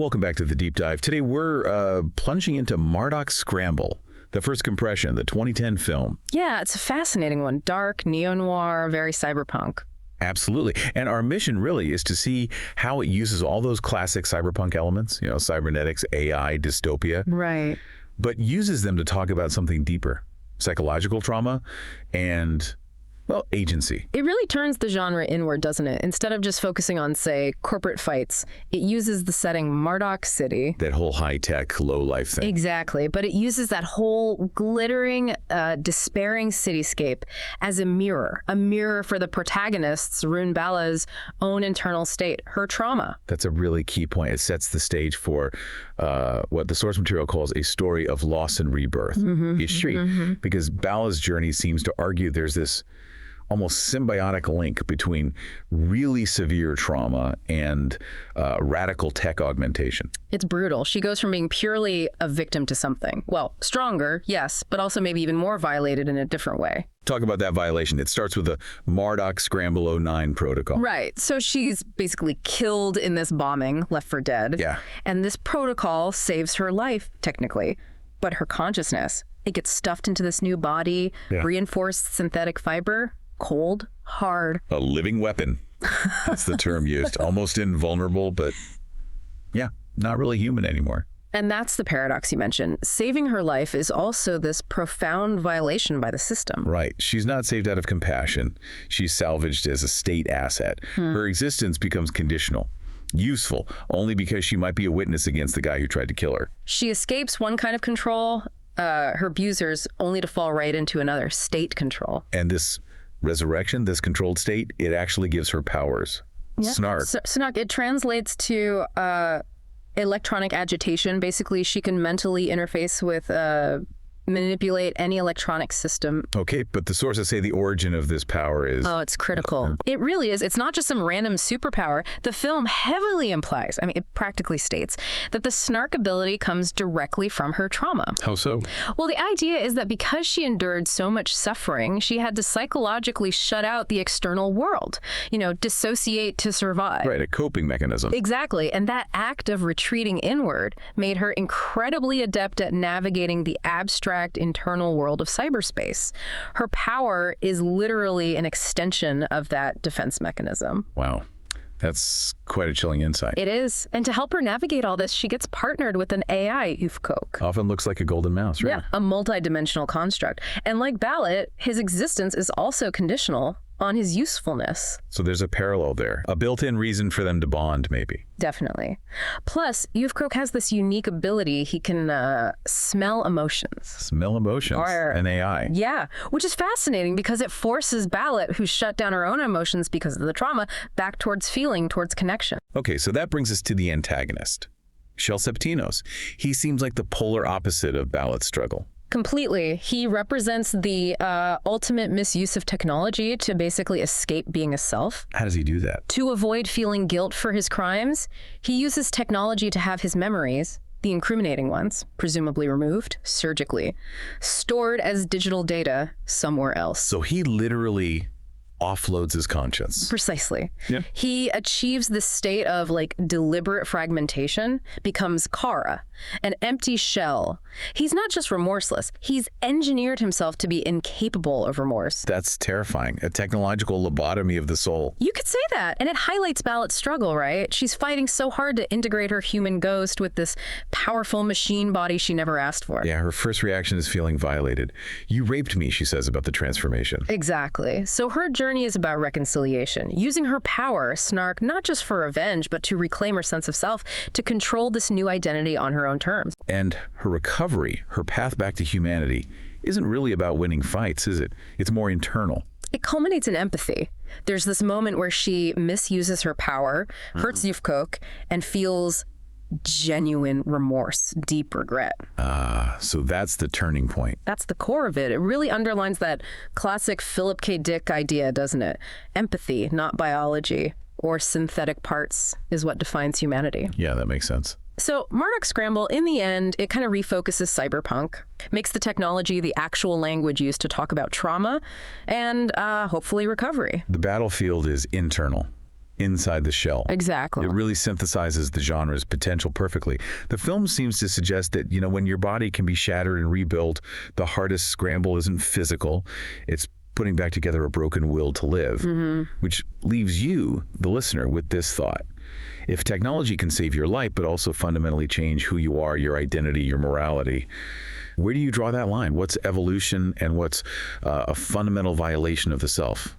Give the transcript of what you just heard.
Welcome back to the Deep Dive. Today we're plunging into Mardock Scramble, the first compression, the 2010 film. Yeah, it's a fascinating one. Dark, neo-noir, very cyberpunk. Absolutely. And our mission really is to see how it uses all those classic cyberpunk elements, you know, cybernetics, AI, dystopia. Right. But uses them to talk about something deeper, psychological trauma and, well, agency. It really turns the genre inward, doesn't it? Instead of just focusing on, say, corporate fights, it uses the setting Mardock City. That whole high-tech, low-life thing. Exactly. But it uses that whole glittering, despairing cityscape as a mirror for the protagonist's, Rune Balot's, own internal state, her trauma. That's a really key point. It sets the stage for what the source material calls a story of loss and rebirth. History. Because Balot's journey seems to argue there's this almost symbiotic link between really severe trauma and radical tech augmentation. It's brutal. She goes from being purely a victim to something. Well, stronger, yes, but also maybe even more violated in a different way. Talk about that violation. It starts with the Mardock Scramble 09 protocol. Right. So she's basically killed in this bombing, left for dead. Yeah. And this protocol saves her life, technically. But her consciousness, it gets stuffed into this new body, reinforced synthetic fiber, cold, hard. A living weapon. That's the term used. Almost invulnerable, but yeah, not really human anymore. And that's the paradox you mentioned. Saving her life is also this profound violation by the system. Right. She's not saved out of compassion. She's salvaged as a state asset. Her existence becomes conditional, useful, only because she might be a witness against the guy who tried to kill her. She escapes one kind of control, her abusers, only to fall right into another, state control. And this resurrection, this controlled state, it actually gives her powers. Yeah. Snark. Snark, it translates to electronic agitation. Basically, she can mentally interface with, manipulate any electronic system. Okay, but the sources say the origin of this power is... Oh, it's critical. It really is. It's not just some random superpower. The film heavily implies, I mean, it practically states, that the Snark ability comes directly from her trauma. How so? Well, the idea is that because she endured so much suffering, she had to psychologically shut out the external world, you know, dissociate to survive. Right, a coping mechanism. Exactly. And that act of retreating inward made her incredibly adept at navigating the abstract internal world of cyberspace. Her power is literally an extension of that defense mechanism. Wow. That's quite a chilling insight. It is. And to help her navigate all this, she gets partnered with an AI, Œufcoque. Often looks like a golden mouse, right? Yeah, a multi-dimensional construct. And like Balot, his existence is also conditional on his usefulness. So there's a parallel there. A built-in reason for them to bond, maybe. Definitely. Plus, Œufcoque has this unique ability. He can smell emotions. Smell emotions. An AI. Yeah, which is fascinating because it forces Balot, who shut down her own emotions because of the trauma, back towards feeling, towards connection. Okay, so that brings us to the antagonist, Shel Septinos. He seems like the polar opposite of Balot's struggle. Completely. He represents the ultimate misuse of technology to basically escape being a self. How does he do that? To avoid feeling guilt for his crimes, he uses technology to have his memories, the incriminating ones, presumably removed surgically, stored as digital data somewhere else. So he literally offloads his conscience. Precisely. Yeah. He achieves this state of like deliberate fragmentation, becomes Kara, an empty shell. He's not just remorseless, he's engineered himself to be incapable of remorse. That's terrifying. A technological lobotomy of the soul. You could say that. And it highlights Balot's struggle, right? She's fighting so hard to integrate her human ghost with this powerful machine body she never asked for. Yeah, her first reaction is feeling violated. You raped me, she says about the transformation. Exactly. So her journey is about reconciliation, using her power, Snark, not just for revenge, but to reclaim her sense of self, to control this new identity on her own terms. And her recovery, her path back to humanity, isn't really about winning fights, is it? It's more internal. It culminates in empathy. There's this moment where she misuses her power, hurts Œufcoque, and feels genuine remorse, deep regret. So that's the turning point. That's the core of it. It really underlines that classic Philip K. Dick idea, doesn't it? Empathy, not biology, or synthetic parts is what defines humanity. Yeah, that makes sense. So Mardock Scramble, in the end, it kind of refocuses cyberpunk, makes the technology the actual language used to talk about trauma and hopefully recovery. The battlefield is internal. inside the shell. Exactly. It really synthesizes the genre's potential perfectly. The film seems to suggest that, when your body can be shattered and rebuilt, the hardest scramble isn't physical. It's putting back together a broken will to live, which leaves you, the listener, with this thought. If technology can save your life, but also fundamentally change who you are, your identity, your morality, where do you draw that line? What's evolution and what's a fundamental violation of the self?